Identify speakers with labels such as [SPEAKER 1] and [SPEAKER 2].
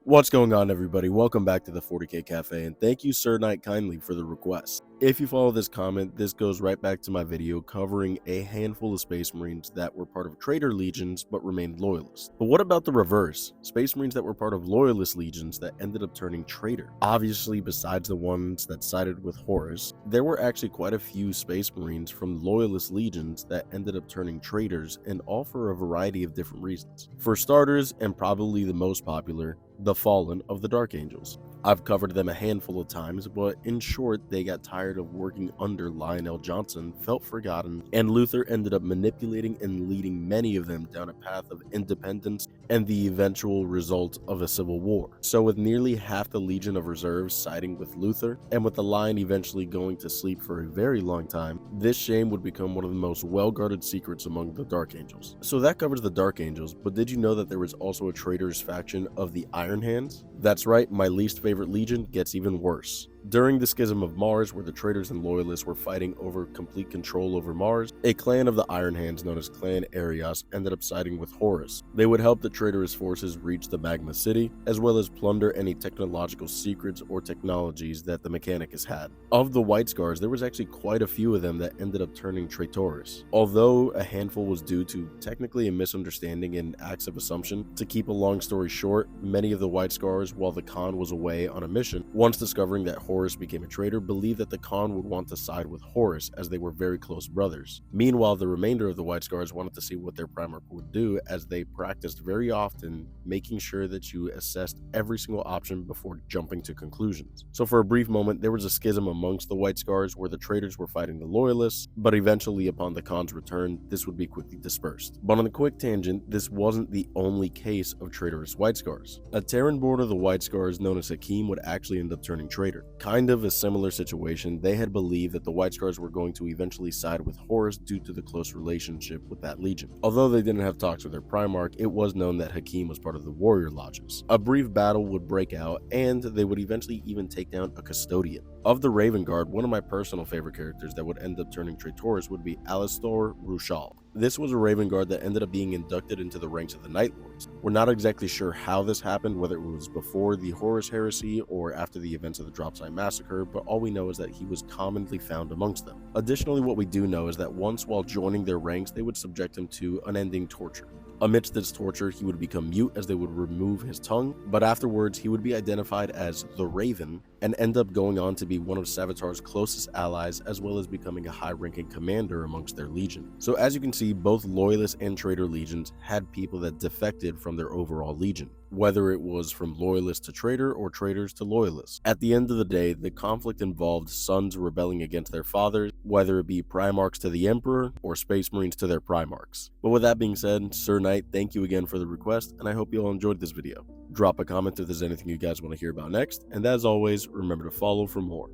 [SPEAKER 1] What's going on, everybody? Welcome back to the 40K Cafe, and thank you, Sir Knight, kindly for the request. If you follow this comment, this goes right back to my video covering a handful of Space Marines that were part of Traitor Legions but remained Loyalists. But what about the reverse? Space Marines that were part of Loyalist Legions that ended up turning Traitor. Obviously, besides the ones that sided with Horus, there were actually quite a few Space Marines from Loyalist Legions that ended up turning traitors, and all for a variety of different reasons. For starters, and probably the most popular, the Fallen of the Dark Angels. I've covered them a handful of times, but in short, they got tired of working under Lionel Johnson, felt forgotten, and Luther ended up manipulating and leading many of them down a path of independence and the eventual result of a civil war. So with nearly half the Legion of Reserves siding with Luther, and with the line eventually going to sleep for a very long time, this shame would become one of the most well-guarded secrets among the Dark Angels. So that covers the Dark Angels, but did you know that there was also a traitors faction of the Iron Hands? That's right, my least favorite legion gets even worse. During the Schism of Mars, where the traitors and loyalists were fighting over complete control over Mars, a clan of the Iron Hands known as Clan Arios ended up siding with Horus. They would help the traitorous forces reach the Magma City, as well as plunder any technological secrets or technologies that the Mechanicus had. Of the White Scars, there was actually quite a few of them that ended up turning traitors. Although a handful was due to technically a misunderstanding and acts of assumption, to keep a long story short, many of the White Scars, while the Khan was away on a mission, once discovering that Horus became a traitor, believed that the Khan would want to side with Horus as they were very close brothers. Meanwhile, the remainder of the White Scars wanted to see what their Primarch would do, as they practiced very often, making sure that you assessed every single option before jumping to conclusions. So for a brief moment, there was a schism amongst the White Scars where the traitors were fighting the Loyalists, but eventually upon the Khan's return, this would be quickly dispersed. But on a quick tangent, this wasn't the only case of traitorous White Scars. A Terran born of the White Scars known as Hakim would actually end up turning traitor. Kind of a similar situation, they had believed that the White Scars were going to eventually side with Horus due to the close relationship with that legion. Although they didn't have talks with their Primarch, it was known that Hakim was part of the warrior lodges. A brief battle would break out, and they would eventually even take down a custodian. Of the Raven Guard, one of my personal favorite characters that would end up turning traitors would be Alistor Rushal. This was a Raven Guard that ended up being inducted into the ranks of the Night Lords. We're not exactly sure how this happened, whether it was before the Horus Heresy or after the events of the Dropside Massacre, but all we know is that he was commonly found amongst them. Additionally, what we do know is that once while joining their ranks, they would subject him to unending torture. Amidst this torture, he would become mute as they would remove his tongue, but afterwards he would be identified as the Raven and end up going on to be one of Savitar's closest allies, as well as becoming a high-ranking commander amongst their legion. So as you can see, both Loyalist and Traitor legions had people that defected from their overall legion, whether it was from Loyalist to Traitor or Traitors to Loyalists. At the end of the day, the conflict involved sons rebelling against their fathers, whether it be Primarchs to the Emperor or Space Marines to their Primarchs. But with that being said, Sir Knight, thank you again for the request, and I hope you all enjoyed this video. Drop a comment if there's anything you guys want to hear about next, and as always, remember to follow for more.